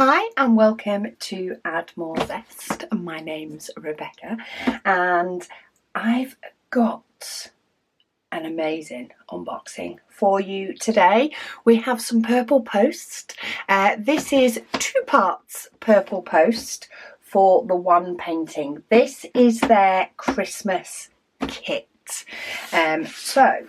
Hi and welcome to Add More Zest. My name's Rebecca and I've got an amazing unboxing for you today. We have some Purple Post. This is 2 parts Purple Post for the one painting. This is their Christmas kit. So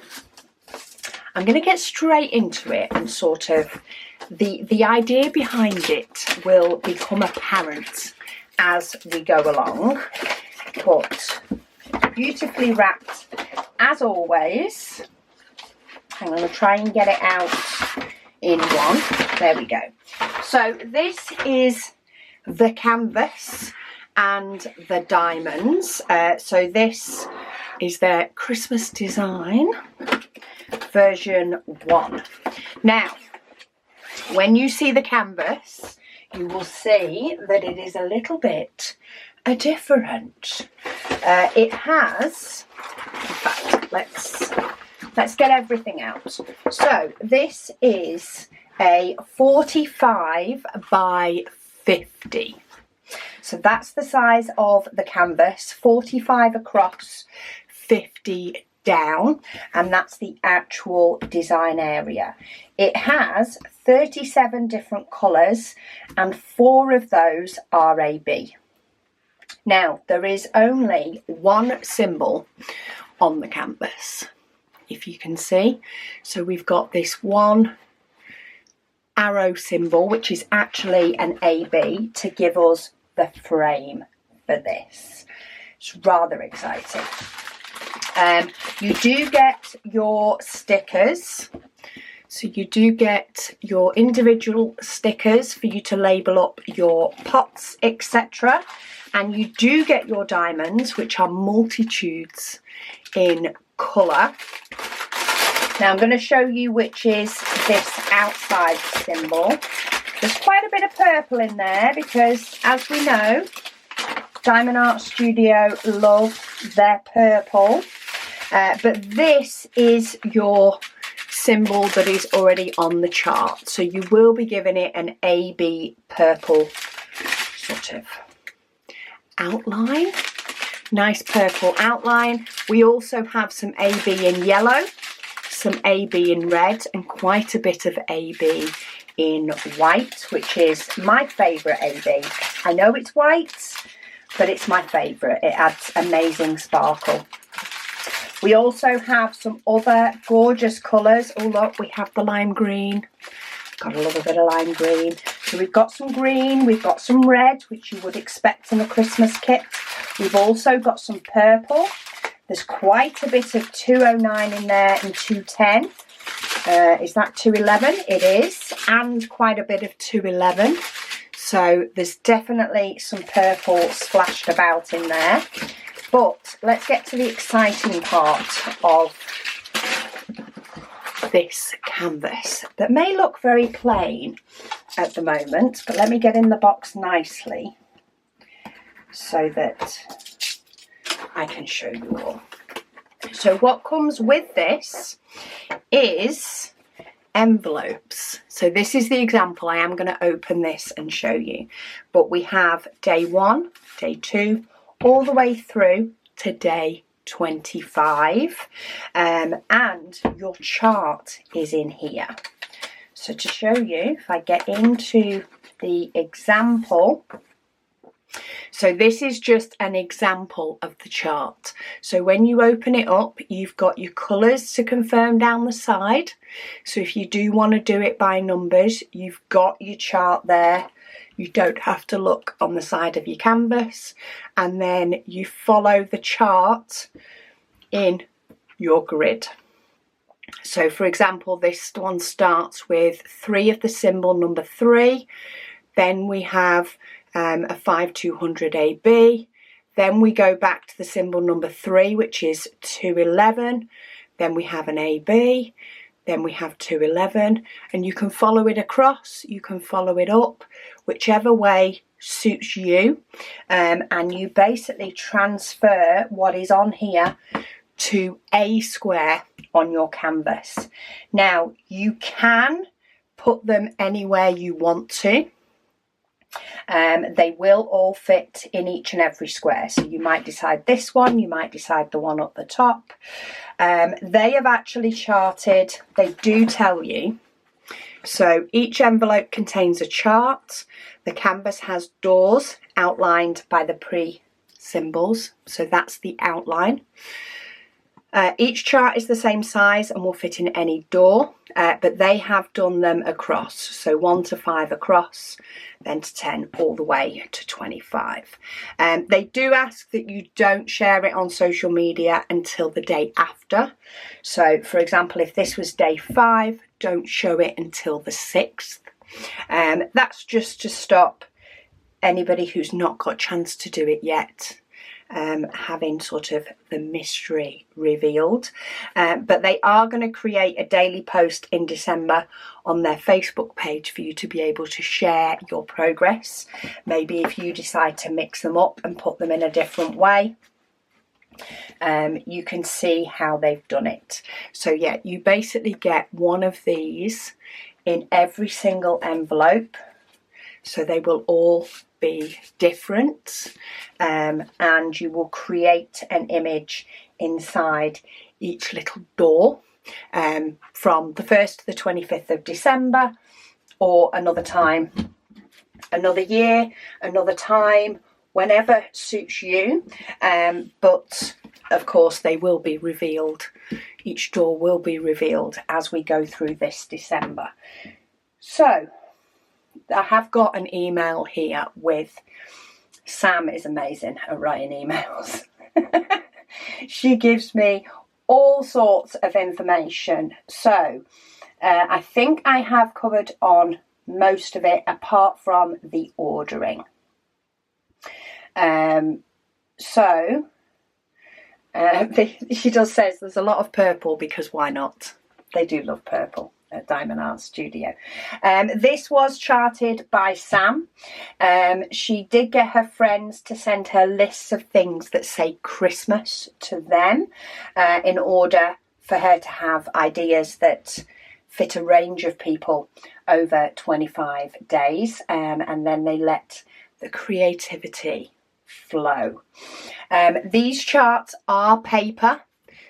I'm going to get straight into it and sort of the idea behind it will become apparent as we go along, but beautifully wrapped as always. I'm going to try and get it out in one. There we go. So this is the canvas and the diamonds. So this is their Christmas design version 1. Now, when you see the canvas, you will see that it is a little bit different. It has, in fact, let's get everything out. So this is a 45 by 50. So that's the size of the canvas, 45 across, 50 down, and that's the actual design area. It has 37 different colours and 4 of those are AB. Now there is only one symbol on the canvas, if you can see. So we've got this one arrow symbol, which is actually an AB, to give us the frame for this. It's rather exciting. You do get your stickers, so you do get your individual stickers for you to label up your pots, etc. And you do get your diamonds, which are multitudes in colour. Now I'm going to show you which is this outside symbol. There's quite a bit of purple in there because, as we know, Diamond Art Studio love their purple. But this is your symbol that is already on the chart. So you will be giving it an AB purple sort of outline. Nice purple outline. We also have some AB in yellow, some AB in red, and quite a bit of AB in white, which is my favourite AB. I know it's white, but it's my favourite. It adds amazing sparkle. We also have some other gorgeous colours. Oh look, we have the lime green. Got a little bit of lime green. So we've got some green, we've got some red, which you would expect in a Christmas kit. We've also got some purple. There's quite a bit of 209 in there and 210. Is that 211? It is. And quite a bit of 211. So there's definitely some purple splashed about in there. But let's get to the exciting part of this canvas that may look very plain at the moment, but let me get in the box nicely so that I can show you all. So what comes with this is envelopes. So this is the example. I am going to open this and show you. But we have day 1, day 2, all the way through to day 25, and your chart is in here. So to show you, if I get into the example, so this is just an example of the chart. So when you open it up, you've got your colours to confirm down the side. So if you do want to do it by numbers, you've got your chart there. You don't have to look on the side of your canvas, and then you follow the chart in your grid. So for example, this one starts with 3 of the symbol number 3, then we have a 5200 AB, then we go back to the symbol number 3, which is 211, then we have an AB, then we have 211, and you can follow it across, you can follow it up, whichever way suits you, and you basically transfer what is on here to a square on your canvas. Now you can put them anywhere you want to, They will all fit in each and every square. So you might decide this one, you might decide the one up the top. They have actually charted, they do tell you. So each envelope contains a chart. The canvas has doors outlined by the pre-symbols. So that's the outline. Each chart is the same size and will fit in any door, but they have done them across. So 1 to 5 across, then to 10, all the way to 25. They do ask that you don't share it on social media until the day after. So for example, if this was day 5, don't show it until the 6th. That's just to stop anybody who's not got a chance to do it yet having sort of the mystery revealed. But they are going to create a daily post in December on their Facebook page for you to be able to share your progress. Maybe if you decide to mix them up and put them in a different way, you can see how they've done it. So yeah, you basically get one of these in every single envelope. So they will all be different, and you will create an image inside each little door from the 1st to the 25th of December, or another time, another year, another time, whenever suits you. But of course they will be revealed, each door will be revealed as we go through this December. So I have got an email here with, Sam is amazing at writing emails. She gives me all sorts of information. So I think I have covered on most of it apart from the ordering. She does says there's a lot of purple because why not? They do love purple at Diamond Art Studio. This was charted by Sam. She did get her friends to send her lists of things that say Christmas to them in order for her to have ideas that fit a range of people over 25 days, and then they let the creativity flow. These charts are paper,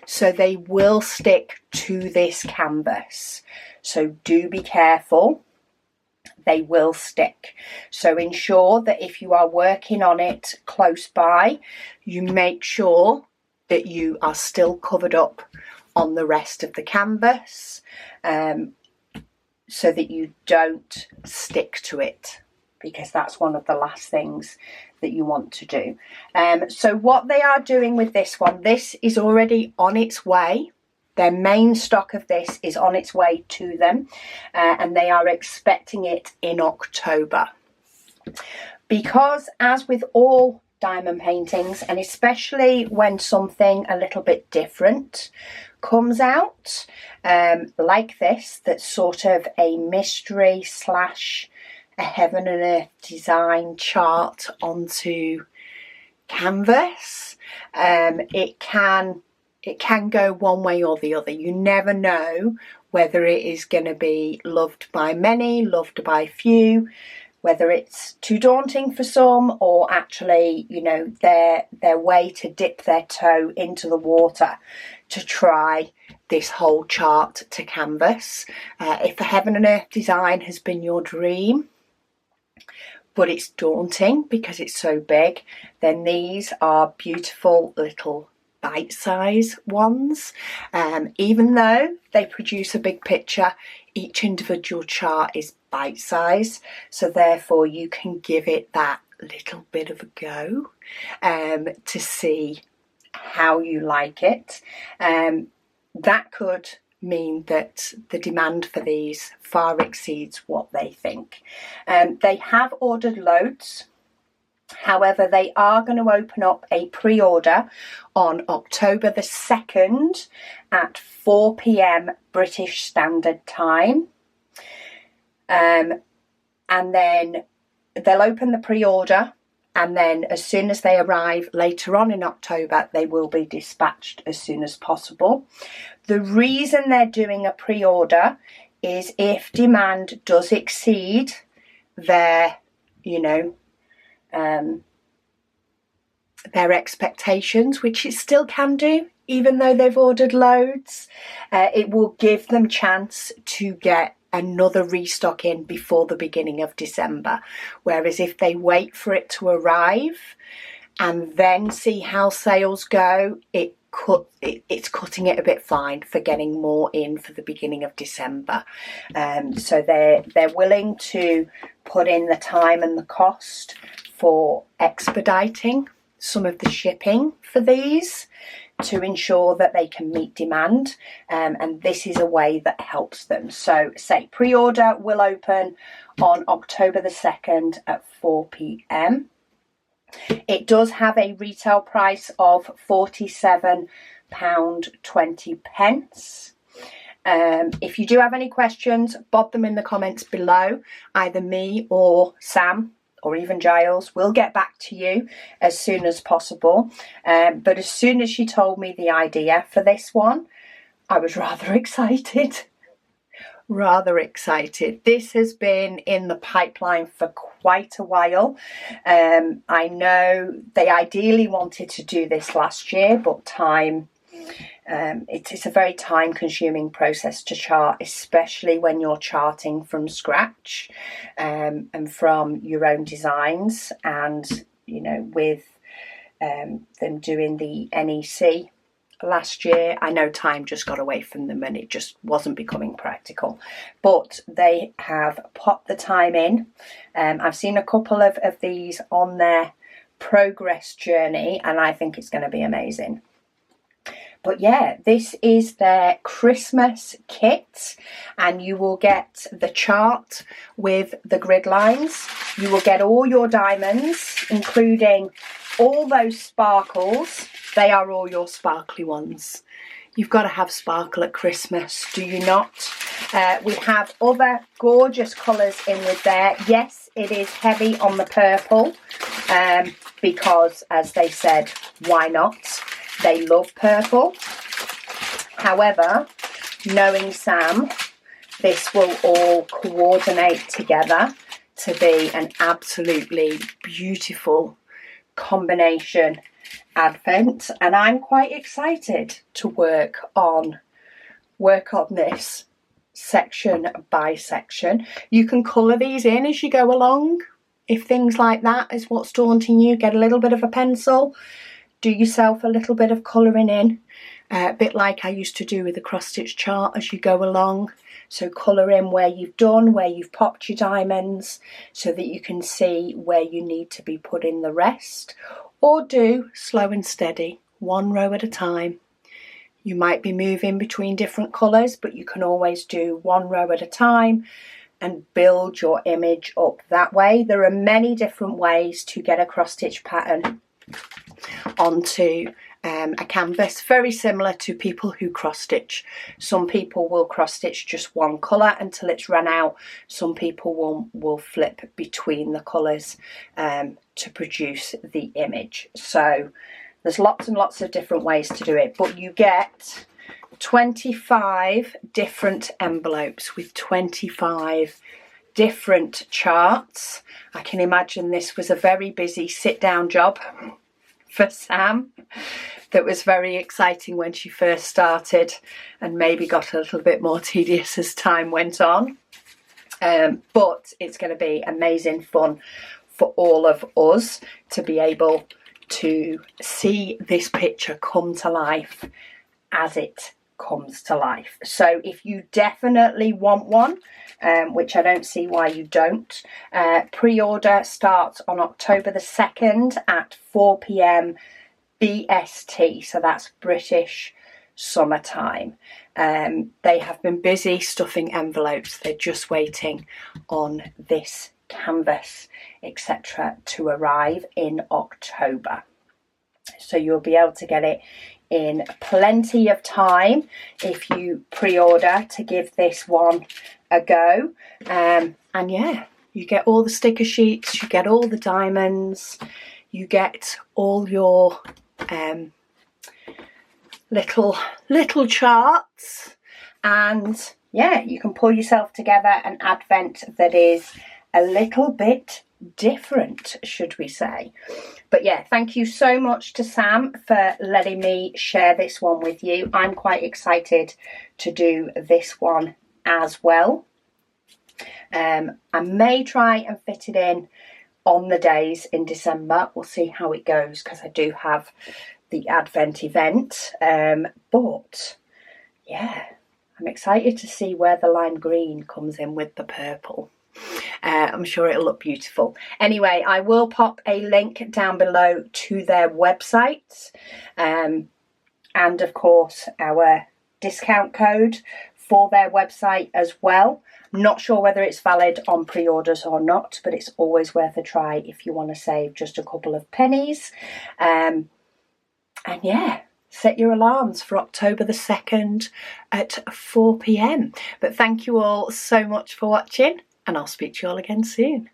so they will stick to this canvas. So do be careful, they will stick. So ensure that if you are working on it close by, you make sure that you are still covered up on the rest of the canvas, so that you don't stick to it, because that's one of the last things that you want to do. So what they are doing with this one, this is already on its way. Their main stock of this is on its way to them, and they are expecting it in October. Because as with all diamond paintings, and especially when something a little bit different comes out, like this, that's sort of a mystery slash a heaven and earth design chart onto canvas, it can go one way or the other. You never know whether it is going to be loved by many, loved by few, whether it's too daunting for some, or actually, you know, their way to dip their toe into the water to try this whole chart to canvas. If a heaven and earth design has been your dream, but it's daunting because it's so big, then these are beautiful little bite-size ones. Even though they produce a big picture, each individual chart is bite-size, so therefore you can give it that little bit of a go to see how you like it. That could mean that the demand for these far exceeds what they think. They have ordered loads. However, they are going to open up a pre-order on October the 2nd at 4 p.m. British Standard Time. And then they'll open the pre-order, and then as soon as they arrive later on in October, they will be dispatched as soon as possible. The reason they're doing a pre-order is if demand does exceed their you know, their expectations, which it still can do, even though they've ordered loads. It will give them chance to get another restock in before the beginning of December. Whereas if they wait for it to arrive and then see how sales go, it's cutting it a bit fine for getting more in for the beginning of December. So they're willing to put in the time and the cost for expediting some of the shipping for these to ensure that they can meet demand, and this is a way that helps them. So say pre-order will open on October the 2nd at 4 p.m. It does have a retail price of £47.20. If you do have any questions, bob them in the comments below. Either me or Sam or even Giles will get back to you as soon as possible. But as soon as she told me the idea for this one, I was rather excited. This has been in the pipeline for quite a while. I know they ideally wanted to do this last year, but time, it's a very time consuming process to chart, especially when you're charting from scratch, and from your own designs. And, you know, with them doing the NEC last year, I know time just got away from them and it just wasn't becoming practical, but they have popped the time in. I've seen a couple of these on their progress journey and I think it's going to be amazing. But yeah, this is their Christmas kit, and you will get the chart with the grid lines. You will get all your diamonds, including all those sparkles. They are all your sparkly ones. You've got to have sparkle at Christmas, do you not? We have other gorgeous colours in with there. Yes, it is heavy on the purple, because, as they said, why not? They love purple. However, knowing Sam, this will all coordinate together to be an absolutely beautiful combination advent, and I'm quite excited to work on this section by section. You can colour these in as you go along. If things like that is what's daunting you, get a little bit of a pencil, do yourself a little bit of colouring in, a bit like I used to do with the cross stitch chart as you go along. So colour in where you've done, where you've popped your diamonds, so that you can see where you need to be putting the rest, or do slow and steady, one row at a time. You might be moving between different colours, but you can always do one row at a time and build your image up that way. There are many different ways to get a cross stitch pattern onto a canvas, very similar to people who cross stitch. Some people will cross stitch just one colour until it's run out. Some people will flip between the colours to produce the image. So there's lots and lots of different ways to do it, but you get 25 different envelopes with 25 different charts. I can imagine this was a very busy sit-down job for Sam. That was very exciting when she first started, and maybe got a little bit more tedious as time went on. But it's going to be amazing fun for all of us to be able to see this picture come to life as it comes to life. So if you definitely want one, which I don't see why you don't, pre-order starts on October the 2nd at 4 p.m. BST, so that's British summertime. They have been busy stuffing envelopes. They're just waiting on this canvas, etc., to arrive in October. So you'll be able to get it in plenty of time if you pre-order to give this one a go. And yeah, you get all the sticker sheets, you get all the diamonds, you get all your little charts, and yeah, you can pull yourself together an advent that is a little bit different, should we say. But yeah, thank you so much to Sam for letting me share this one with you. I'm quite excited to do this one as well. I may try and fit it in on the days in December. We'll see how it goes, because I do have the Advent event. But yeah, I'm excited to see where the lime green comes in with the purple. I'm sure it'll look beautiful. Anyway, I will pop a link down below to their website, and of course our discount code for their website as well. I'm not sure whether it's valid on pre-orders or not, but it's always worth a try if you want to save just a couple of pennies. And yeah, set your alarms for October the 2nd at 4 p.m. But thank you all so much for watching, and I'll speak to you all again soon.